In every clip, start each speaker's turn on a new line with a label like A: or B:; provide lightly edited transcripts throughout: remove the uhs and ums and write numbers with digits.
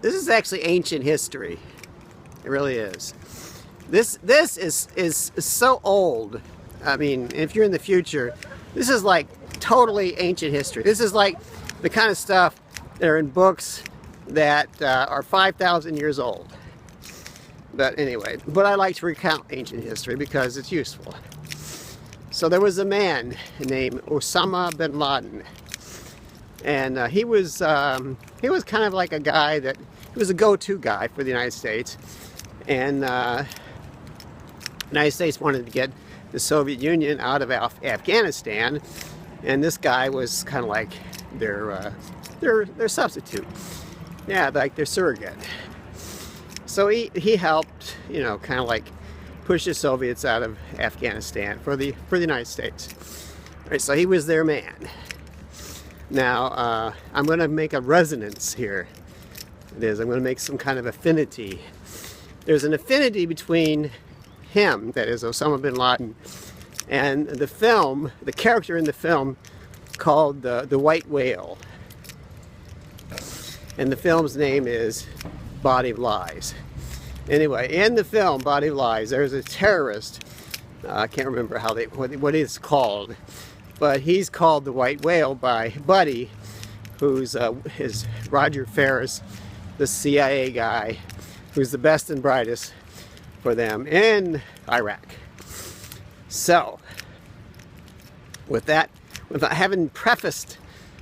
A: This is actually ancient history. It really is. This is so old. I mean, if you're in the future, this is like totally ancient history. This is like the kind of stuff that are in books that are 5,000 years old. But anyway, but I like to recount ancient history because it's useful. So there was a man named Osama bin Laden, and he was kind of like a guy that he was a go-to guy for the United States, and the United States wanted to get the Soviet Union out of Afghanistan, and this guy was kind of like their substitute, yeah, like their surrogate. So he helped, you know, kind of like push the Soviets out of Afghanistan for the United States. All right, so he was their man. Now I'm going to make a resonance here. It is. I'm going to make some kind of affinity. There's an affinity between him, that is Osama bin Laden, and the film, the character in the film called the White Whale. And the film's name is Body of Lies. Anyway, in the film Body of Lies, there's a terrorist. I can't remember what it's called, but he's called the White Whale by Buddy, who's is Roger Ferris, the CIA guy, who's the best and brightest for them in Iraq. So, with that, without having prefaced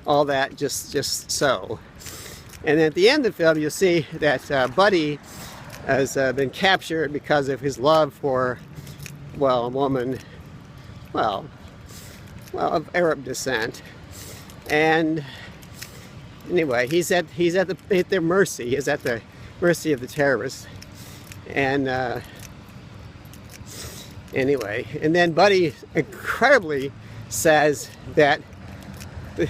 A: all that, just so. And at the end of the film, you'll see that Buddy has been captured because of his love for, well, a woman, well, of Arab descent. And anyway, he's at their mercy. He's at the mercy of the terrorists. And anyway, and then Buddy incredibly says that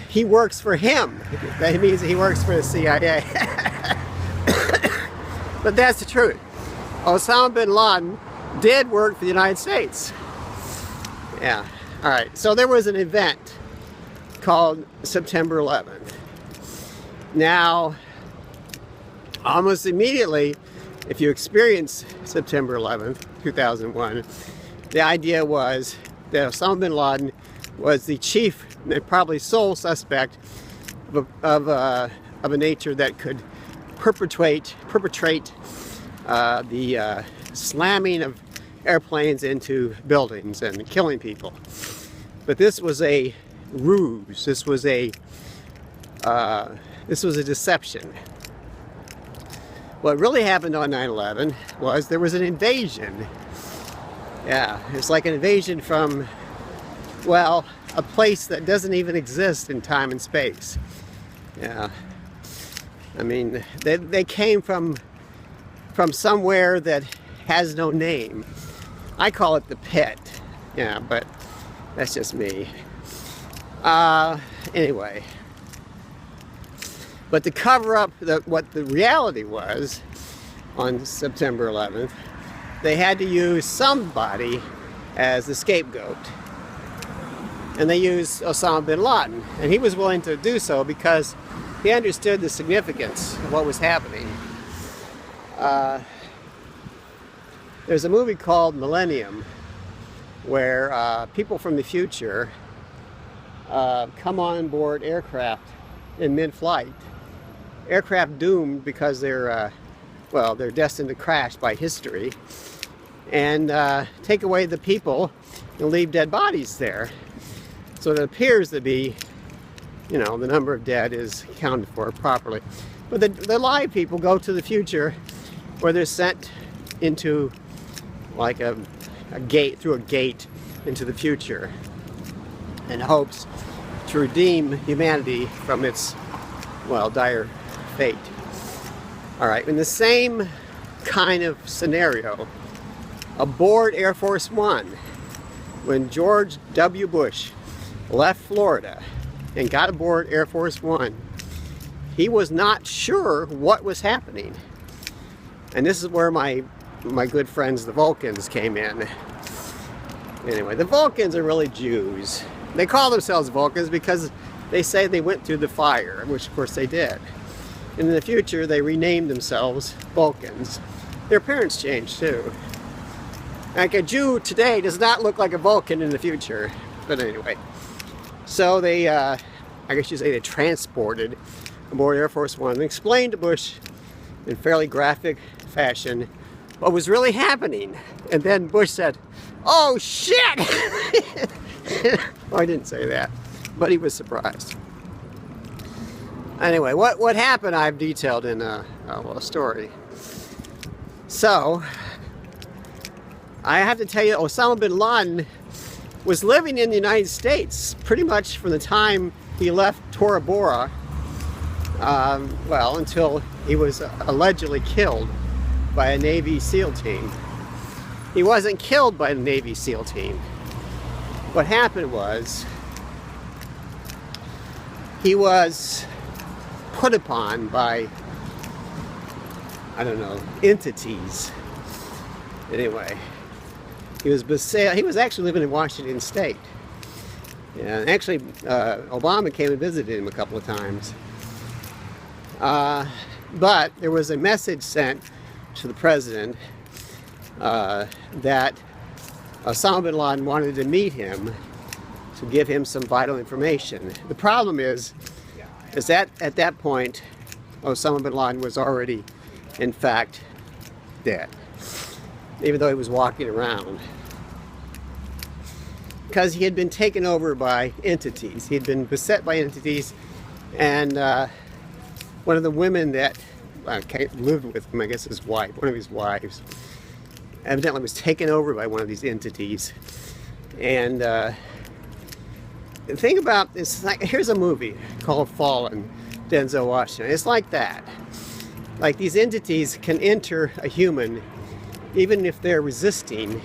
A: he works for him. That means he works for the CIA. But that's the truth. Osama bin Laden did work for the United States. Yeah. All right. So there was an event called September 11th. Now, almost immediately, if you experience September 11th, 2001, the idea was that Osama bin Laden was the chief and probably sole suspect of a nature that could perpetrate the slamming of airplanes into buildings and killing people. But this was a ruse. This was a deception. What really happened on 9/11 was there was an invasion. Yeah, it's like an invasion from, well, a place that doesn't even exist in time and space. Yeah. I mean, they came from somewhere that has no name. I call it the pit. Yeah, but that's just me. Anyway. But to cover up what the reality was on September 11th, they had to use somebody as the scapegoat. And they used Osama bin Laden. And he was willing to do so because he understood the significance of what was happening. There's a movie called Millennium where people from the future come on board aircraft in mid-flight. Aircraft doomed because they're destined to crash by history, and take away the people and leave dead bodies there. So it appears to be, you know, the number of dead is accounted for properly. But the live people go to the future where they're sent into like a gate, through a gate into the future in hopes to redeem humanity from its, well, dire fate. All right, in the same kind of scenario, aboard Air Force One, when George W. Bush left Florida and got aboard Air Force One, he was not sure what was happening. And this is where my good friends, the Vulcans, came in. Anyway, the Vulcans are really Jews. They call themselves Vulcans because they say they went through the fire, which of course they did. And in the future, they renamed themselves Vulcans. Their appearance changed too. Like a Jew today does not look like a Vulcan in the future. But anyway, so they, I guess you say they transported aboard Air Force One and explained to Bush in fairly graphic fashion what was really happening. And then Bush said, "Oh shit!" Well, I didn't say that, but he was surprised. Anyway, what happened I've detailed in a story. So, I have to tell you, Osama bin Laden was living in the United States pretty much from the time he left Tora Bora, well, until he was allegedly killed by a Navy SEAL team. He wasn't killed by the Navy SEAL team. What happened was, he was put upon by, I don't know, entities. Anyway, he was actually living in Washington State. Yeah, and actually, Obama came and visited him a couple of times. But there was a message sent to the president that Osama bin Laden wanted to meet him to give him some vital information. The problem is that at that point, Osama bin Laden was already, in fact, dead, even though he was walking around. Because he had been taken over by entities. He had been beset by entities, and one of the women that lived with him, I guess his wife, one of his wives, evidently was taken over by one of these entities. And the thing about this, like, here's a movie called Fallen, Denzel Washington. It's like that. Like, these entities can enter a human even if they're resisting,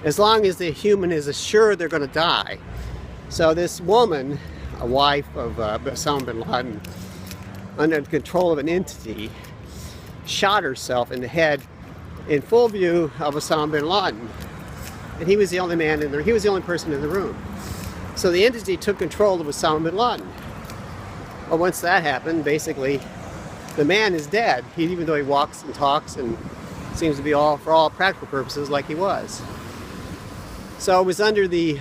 A: as long as the human is assured they're going to die. So this woman, a wife of Osama bin Laden, under the control of an entity, shot herself in the head in full view of Osama bin Laden. And he was the only man in there. He was the only person in the room. So the entity took control of Osama bin Laden. Well, once that happened, basically, the man is dead. Even though he walks and talks and seems to be for all practical purposes, like he was. So it was under the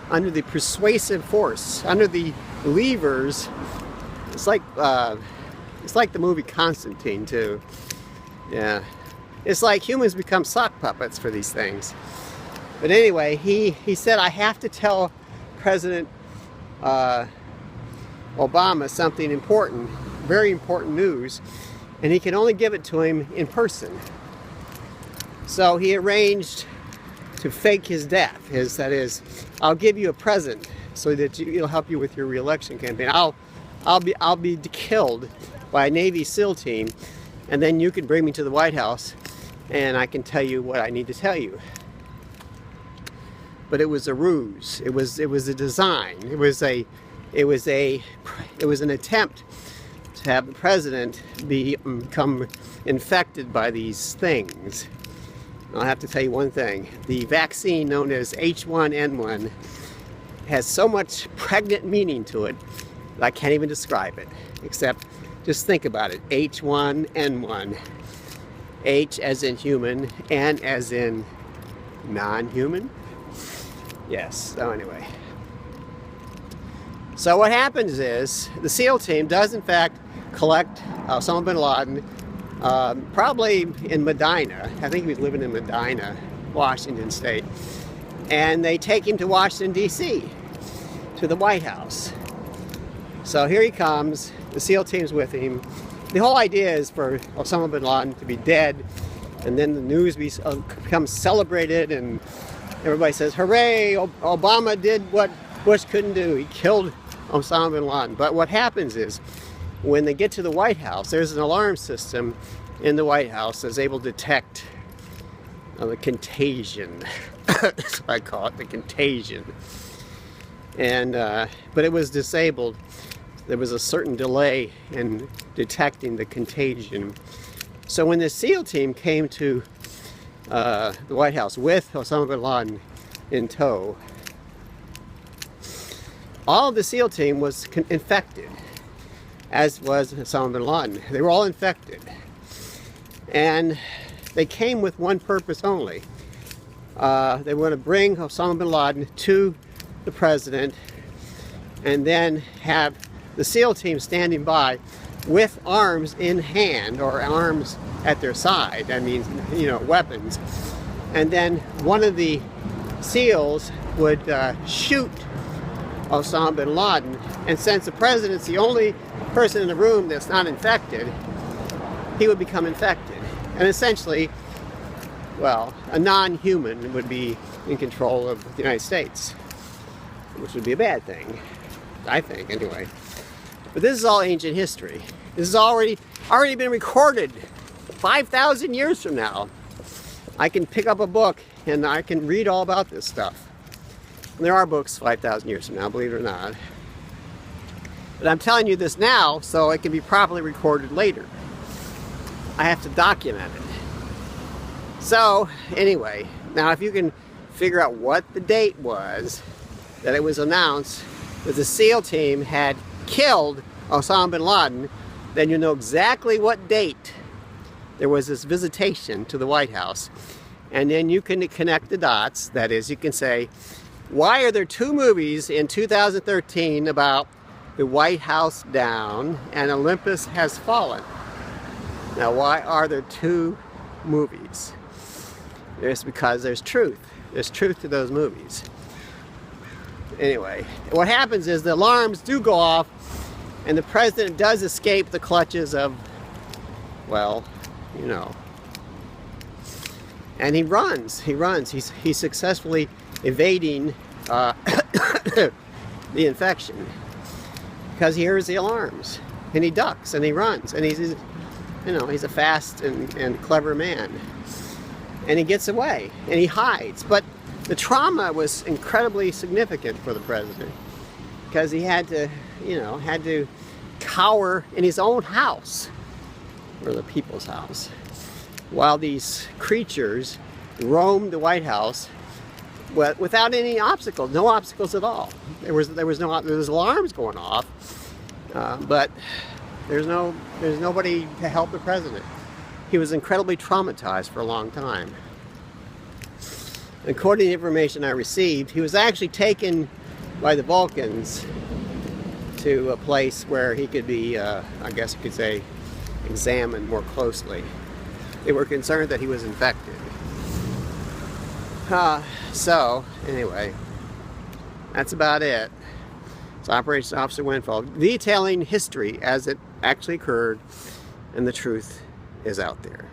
A: persuasive force, under the levers. It's like the movie Constantine too. Yeah, it's like humans become sock puppets for these things. But anyway, he said, I have to tell President Obama something important, very important news, and he can only give it to him in person. So he arranged to fake his death. That is, I'll give you a present so that it'll help you with your re-election campaign. I'll be killed by a Navy SEAL team, and then you can bring me to the White House, and I can tell you what I need to tell you. But it was a ruse. It was a design. It was an attempt to have the president become infected by these things. I'll have to tell you one thing. The vaccine known as H1N1 has so much pregnant meaning to it that I can't even describe it. Except, just think about it. H1N1. H as in human, N as in non-human. Yes, so anyway. So what happens is, the SEAL team does in fact collect Osama bin Laden, probably in Medina. I think he was living in Medina, Washington State. And they take him to Washington, D.C., to the White House. So here he comes, the SEAL team's with him. The whole idea is for Osama bin Laden to be dead, and then the news becomes celebrated, and everybody says, hooray, Obama did what Bush couldn't do. He killed Osama bin Laden. But what happens is, when they get to the White House, there's an alarm system in the White House that's able to detect the contagion. That's what I call it, the contagion. And but it was disabled. There was a certain delay in detecting the contagion. So when the SEAL team came to the White House with Osama bin Laden in tow, all of the SEAL team was infected. as was Osama bin Laden. They were all infected. And they came with one purpose only. They want to bring Osama bin Laden to the president and then have the SEAL team standing by with arms in hand, or arms at their side. I mean, you know, weapons. And then one of the SEALs would shoot Osama bin Laden, and since the president's the only person in the room that's not infected, he would become infected. And essentially, well, a non-human would be in control of the United States, which would be a bad thing, I think, anyway. But this is all ancient history. This has already been recorded 5,000 years from now. I can pick up a book and I can read all about this stuff. And there are books 5,000 years from now, believe it or not. But I'm telling you this now so it can be properly recorded later. I have to document it. So, anyway, now if you can figure out what the date was that it was announced that the SEAL team had killed Osama bin Laden, then you know exactly what date there was this visitation to the White House. And then you can connect the dots. That is, you can say, why are there two movies in 2013 about the White House down and Olympus has fallen? Now, why are there two movies? It's because there's truth. There's truth to those movies. Anyway, what happens is the alarms do go off and the president does escape the clutches of, well, you know. And he runs. He's successfully evading the infection because he hears the alarms, and he ducks and he runs, and he's a fast and clever man, and he gets away and he hides. But the trauma was incredibly significant for the president because he had to cower in his own house, or the people's house, while these creatures roamed the White House without any obstacles, no obstacles at all. There was alarms going off, but there's nobody to help the president. He was incredibly traumatized for a long time. According to the information I received, he was actually taken by the Vulcans to a place where he could be, I guess you could say, examined more closely. They were concerned that he was infected. So, anyway, that's about it. It's Operation Officer Windfall, detailing history as it actually occurred, and the truth is out there.